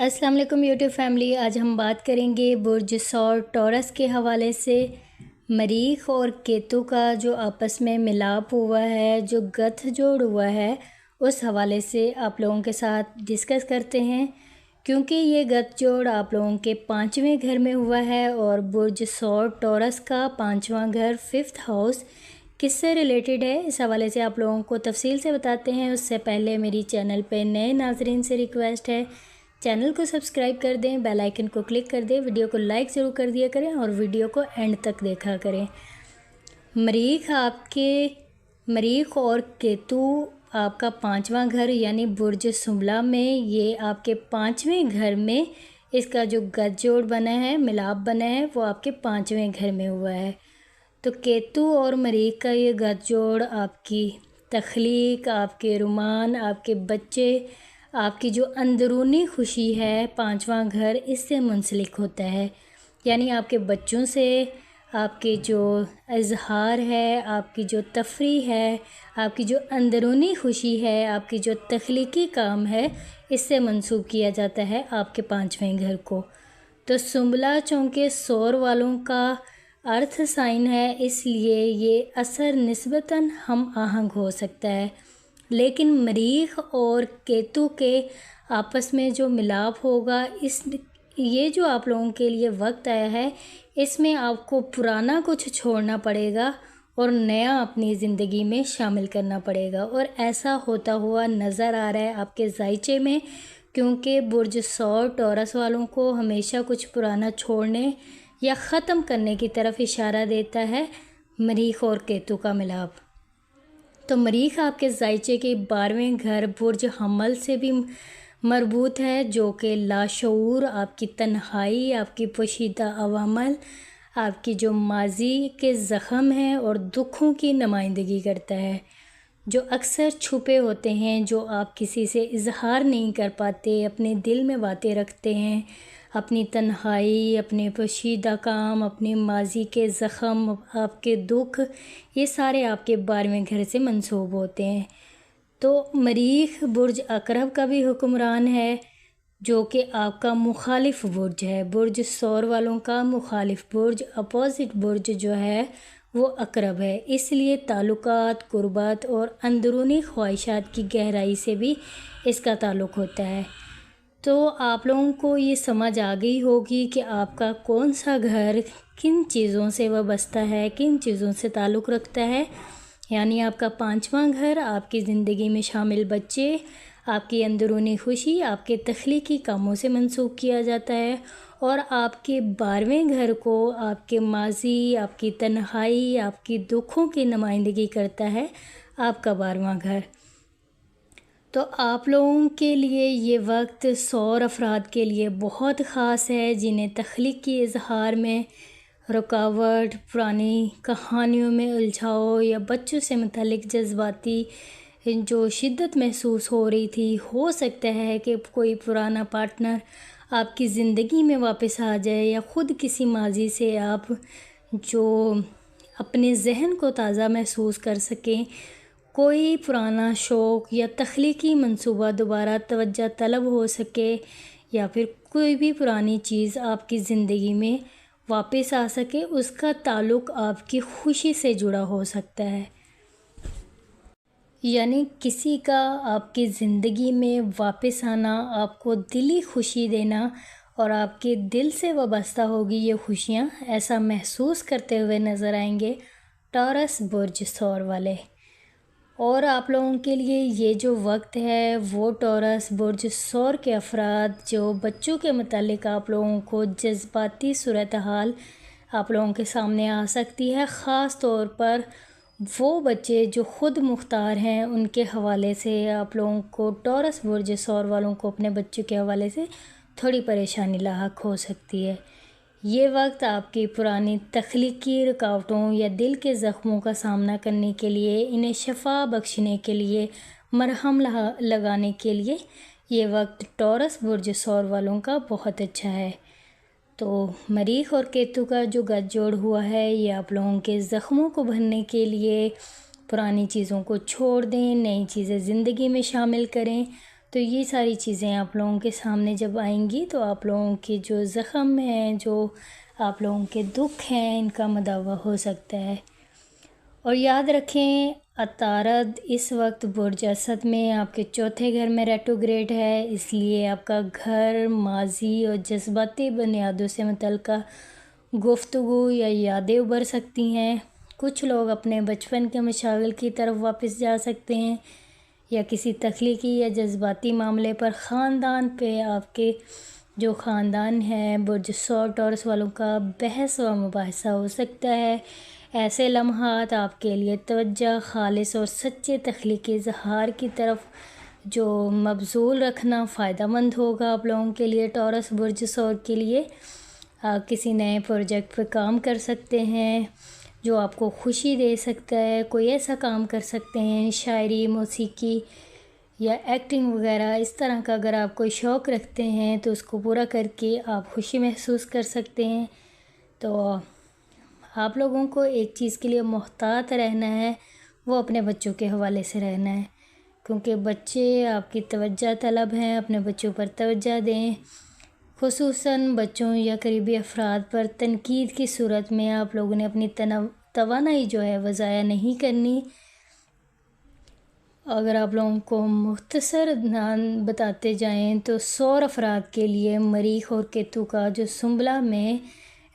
السلام علیکم YouTube family, آج ہم بات کریں گے برج ثور ٹورس کے حوالے سے۔ مریخ اور کیتو کا جو آپس میں ملاپ ہوا ہے، جو گٹھ جوڑ ہوا ہے، اس حوالے سے آپ لوگوں کے ساتھ ڈسکس کرتے ہیں، کیونکہ یہ گٹھ جوڑ آپ لوگوں کے 5ویں گھر میں ہوا ہے اور برج ثور ٹورس کا 5واں گھر 5th ہاؤس کس سے ریلیٹڈ ہے، اس حوالے سے آپ لوگوں کو تفصیل سے بتاتے ہیں۔ اس سے پہلے میری چینل پہ نئے ناظرین سے ریکویسٹ ہے، چینل کو سبسکرائب کر دیں، بیل آئیکن کو کلک کر دیں، ویڈیو کو لائک ضرور کر دیا کریں اور ویڈیو کو اینڈ تک دیکھا کریں۔ مریخ اور کیتو آپ کا 5واں گھر یعنی برج سنبلہ میں، یہ آپ کے 5ویں گھر میں اس کا جو گٹھ جوڑ بنا ہے، ملاپ بنا ہے، وہ آپ کے 5ویں گھر میں ہوا ہے۔ تو کیتو اور مریخ کا یہ گٹھ جوڑ آپ کی تخلیق، آپ کے رومان، آپ کے بچے، آپ کی جو اندرونی خوشی ہے، 5واں گھر اس سے منسلک ہوتا ہے، یعنی آپ کے بچوں سے آپ کے جو اظہار ہے، آپ کی جو تفریح ہے، آپ کی جو اندرونی خوشی ہے، آپ کی جو تخلیقی کام ہے، اس سے منسوب کیا جاتا ہے آپ کے 5ویں گھر کو۔ تو سنبلہ چونکہ ثور والوں کا ارتھ سائن ہے، اس لیے یہ اثر نسبتاً ہم آہنگ ہو سکتا ہے، لیکن مریخ اور کیتو کے آپس میں جو ملاپ ہوگا، یہ جو آپ لوگوں کے لیے وقت آیا ہے، اس میں آپ کو پرانا کچھ چھوڑنا پڑے گا اور نیا اپنی زندگی میں شامل کرنا پڑے گا، اور ایسا ہوتا ہوا نظر آ رہا ہے آپ کے ذائچے میں، کیونکہ برج ثور ٹورس والوں کو ہمیشہ کچھ پرانا چھوڑنے یا ختم کرنے کی طرف اشارہ دیتا ہے مریخ اور کیتو کا ملاپ۔ تو مریخ آپ کے ذائچے کے 12ویں گھر برج حمل سے بھی مربوط ہے، جو کہ لاشعور، آپ کی تنہائی، آپ کی پوشیدہ عوامل، آپ کی جو ماضی کے زخم ہیں اور دکھوں کی نمائندگی کرتا ہے، جو اکثر چھپے ہوتے ہیں، جو آپ کسی سے اظہار نہیں کر پاتے، اپنے دل میں باتیں رکھتے ہیں، اپنی تنہائی، اپنے پوشیدہ کام، اپنے ماضی کے زخم، آپ کے دکھ، یہ سارے آپ کے 12ویں گھر سے منسوب ہوتے ہیں۔ تو مریخ برج عقرب کا بھی حکمران ہے، جو کہ آپ کا مخالف برج ہے، برج ثور والوں کا مخالف برج، اپوزٹ برج جو ہے وہ عقرب ہے، اس لیے تعلقات، قربت اور اندرونی خواہشات کی گہرائی سے بھی اس کا تعلق ہوتا ہے۔ تو آپ لوگوں کو یہ سمجھ آ گئی ہوگی کہ آپ کا کون سا گھر کن چیزوں سے وابستہ ہے، کن چیزوں سے تعلق رکھتا ہے، یعنی آپ کا 5واں گھر آپ کی زندگی میں شامل بچے، آپ کی اندرونی خوشی، آپ کے تخلیقی کاموں سے منسوب کیا جاتا ہے، اور آپ کے 12ویں گھر کو آپ کے ماضی، آپ کی تنہائی، آپ کی دکھوں کی نمائندگی کرتا ہے آپ کا 12واں گھر۔ تو آپ لوگوں کے لیے یہ وقت ثور افراد کے لیے بہت خاص ہے، جنہیں تخلیقی اظہار میں رکاوٹ، پرانی کہانیوں میں الجھاؤ یا بچوں سے متعلق جذباتی جو شدت محسوس ہو رہی تھی، ہو سکتا ہے کہ کوئی پرانا پارٹنر آپ کی زندگی میں واپس آ جائے، یا خود کسی ماضی سے آپ جو اپنے ذہن کو تازہ محسوس کر سکیں، کوئی پرانا شوق یا تخلیقی منصوبہ دوبارہ توجہ طلب ہو سکے، یا پھر کوئی بھی پرانی چیز آپ کی زندگی میں واپس آ سکے، اس کا تعلق آپ کی خوشی سے جڑا ہو سکتا ہے، یعنی کسی کا آپ کی زندگی میں واپس آنا آپ کو دلی خوشی دینا، اور آپ کے دل سے وابستہ ہوگی یہ خوشیاں، ایسا محسوس کرتے ہوئے نظر آئیں گے ٹورس برج ثور والے۔ اور آپ لوگوں کے لیے یہ جو وقت ہے وہ ٹورس برج ثور کے افراد جو بچوں کے متعلق آپ لوگوں کو جذباتی صورتحال آپ لوگوں کے سامنے آ سکتی ہے، خاص طور پر وہ بچے جو خود مختار ہیں، ان کے حوالے سے آپ لوگوں کو، ٹورس برج ثور والوں کو اپنے بچوں کے حوالے سے تھوڑی پریشانی لاحق ہو سکتی ہے۔ یہ وقت آپ کی پرانی تخلیقی رکاوٹوں یا دل کے زخموں کا سامنا کرنے کے لیے، انہیں شفا بخشنے کے لیے، مرہم لگانے کے لیے، یہ وقت ٹورس برج ثور والوں کا بہت اچھا ہے۔ تو مریخ اور کیتو کا جو گٹھ جوڑ ہوا ہے، یہ آپ لوگوں کے زخموں کو بھرنے کے لیے، پرانی چیزوں کو چھوڑ دیں، نئی چیزیں زندگی میں شامل کریں، تو یہ ساری چیزیں آپ لوگوں کے سامنے جب آئیں گی تو آپ لوگوں کے جو زخم ہیں، جو آپ لوگوں کے دکھ ہیں، ان کا مداوع ہو سکتا ہے۔ اور یاد رکھیں عطارد اس وقت برج اسد میں آپ کے چوتھے گھر میں ریٹروگریڈ ہے، اس لیے آپ کا گھر ماضی اور جذباتی بنیادوں سے متعلقہ گفتگو یا یادیں ابھر سکتی ہیں۔ کچھ لوگ اپنے بچپن کے مشاغل کی طرف واپس جا سکتے ہیں یا کسی تخلیقی یا جذباتی معاملے پر خاندان پہ آپ کے جو خاندان ہے برج ثور ٹورس والوں کا بحث و مباحثہ ہو سکتا ہے۔ ایسے لمحات آپ کے لیے توجہ خالص اور سچے تخلیقی اظہار کی طرف جو مبذول رکھنا فائدہ مند ہوگا آپ لوگوں کے لیے۔ ٹورس برج ثور کے لیے آپ کسی نئے پروجیکٹ پہ کام کر سکتے ہیں جو آپ کو خوشی دے سکتا ہے، کوئی ایسا کام کر سکتے ہیں، شاعری، موسیقی یا ایکٹنگ وغیرہ اس طرح کا اگر آپ کوئی شوق رکھتے ہیں تو اس کو پورا کر کے آپ خوشی محسوس کر سکتے ہیں۔ تو آپ لوگوں کو ایک چیز کے لیے محتاط رہنا ہے، وہ اپنے بچوں کے حوالے سے رہنا ہے، کیونکہ بچے آپ کی توجہ طلب ہیں۔ اپنے بچوں پر توجہ دیں، خصوصاً بچوں یا قریبی افراد پر تنقید کی صورت میں آپ لوگوں نے اپنی توانائی جو ہے وہ ضائع نہیں کرنی۔ اگر آپ لوگوں کو مختصر بتاتے جائیں تو ثور افراد کے لیے مریخ اور کیتو کا جو سنبلہ میں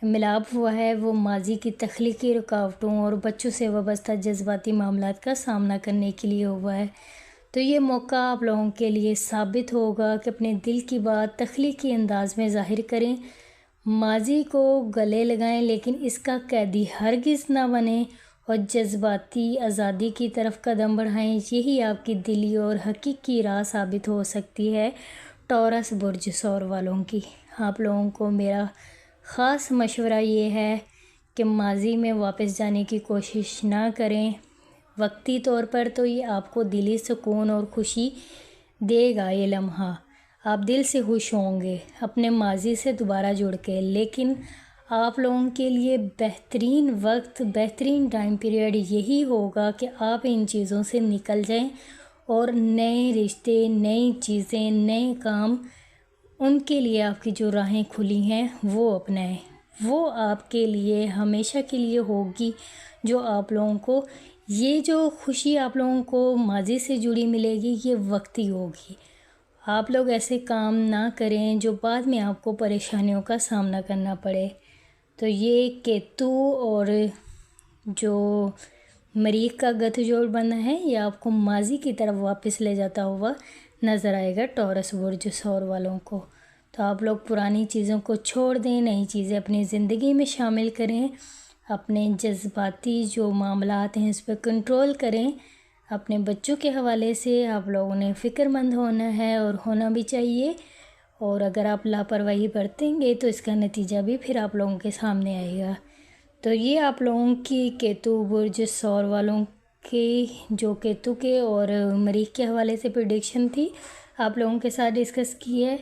ملاپ ہوا ہے وہ ماضی کی تخلیقی رکاوٹوں اور بچوں سے وابستہ جذباتی معاملات کا سامنا کرنے کے لیے ہوا ہے۔ تو یہ موقع آپ لوگوں کے لیے ثابت ہوگا کہ اپنے دل کی بات تخلیقی انداز میں ظاہر کریں، ماضی کو گلے لگائیں لیکن اس کا قیدی ہرگز نہ بنیں اور جذباتی آزادی کی طرف قدم بڑھائیں۔ یہی آپ کی دلی اور حقیقی راہ ثابت ہو سکتی ہے ٹورس برج ثور والوں کی۔ آپ لوگوں کو میرا خاص مشورہ یہ ہے کہ ماضی میں واپس جانے کی کوشش نہ کریں۔ وقتی طور پر تو یہ آپ کو دلی سکون اور خوشی دے گا، یہ لمحہ آپ دل سے خوش ہوں گے اپنے ماضی سے دوبارہ جڑ کے، لیکن آپ لوگوں کے لیے بہترین وقت، بہترین ٹائم پیریڈ یہی ہوگا کہ آپ ان چیزوں سے نکل جائیں اور نئے رشتے، نئی چیزیں، نئے کام، ان کے لیے آپ کی جو راہیں کھلی ہیں وہ اپنائیں۔ وہ آپ کے لیے ہمیشہ کے لیے ہوگی جو آپ لوگوں کو یہ جو خوشی آپ لوگوں کو ماضی سے جڑی ملے گی یہ وقتی ہوگی۔ آپ لوگ ایسے کام نہ کریں جو بعد میں آپ کو پریشانیوں کا سامنا کرنا پڑے۔ تو یہ کیتو اور جو مریخ کا گٹھ جوڑ بنا ہے یہ آپ کو ماضی کی طرف واپس لے جاتا ہوا نظر آئے گا ٹورس برج ثور والوں کو۔ تو آپ لوگ پرانی چیزوں کو چھوڑ دیں، نئی چیزیں اپنی زندگی میں شامل کریں، اپنے جذباتی جو معاملات ہیں اس پہ کنٹرول کریں۔ اپنے بچوں کے حوالے سے آپ لوگوں نے فکر مند ہونا ہے اور ہونا بھی چاہیے، اور اگر آپ لاپرواہی برتیں گے تو اس کا نتیجہ بھی پھر آپ لوگوں کے سامنے آئے گا۔ تو یہ آپ لوگوں کی کیتو برج ثور والوں کے جو کیتو کے اور مریخ کے حوالے سے پریڈکشن تھی آپ لوگوں کے ساتھ ڈسکس کی ہے۔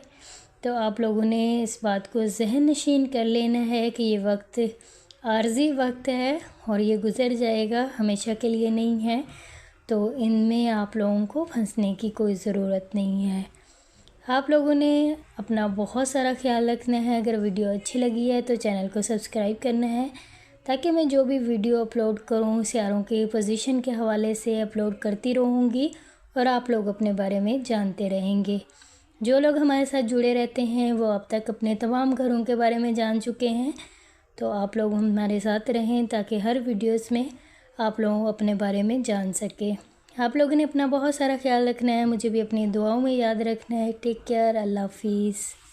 تو آپ لوگوں نے اس بات کو ذہن نشین کر لینا ہے کہ یہ وقت عارضی وقت ہے اور یہ گزر جائے گا، ہمیشہ کے لیے نہیں ہے، تو ان میں آپ لوگوں کو پھنسنے کی کوئی ضرورت نہیں ہے۔ آپ لوگوں نے اپنا بہت سارا خیال رکھنا ہے۔ اگر ویڈیو اچھی لگی ہے تو چینل کو سبسکرائب کرنا ہے تاکہ میں جو بھی ویڈیو اپلوڈ کروں سیاروں کی پوزیشن کے حوالے سے اپلوڈ کرتی رہوں گی اور آپ لوگ اپنے بارے میں جانتے رہیں گے۔ جو لوگ ہمارے ساتھ جڑے رہتے ہیں وہ اب تک اپنے تمام گھروں کے بارے میں جان چکے ہیں، تو آپ لوگ ہمارے ساتھ رہیں تاکہ ہر ویڈیوز میں آپ لوگوں اپنے بارے میں جان سکیں۔ آپ لوگوں نے اپنا بہت سارا خیال رکھنا ہے، مجھے بھی اپنی دعاؤں میں یاد رکھنا ہے۔ ٹیک کیئر، اللہ حافظ۔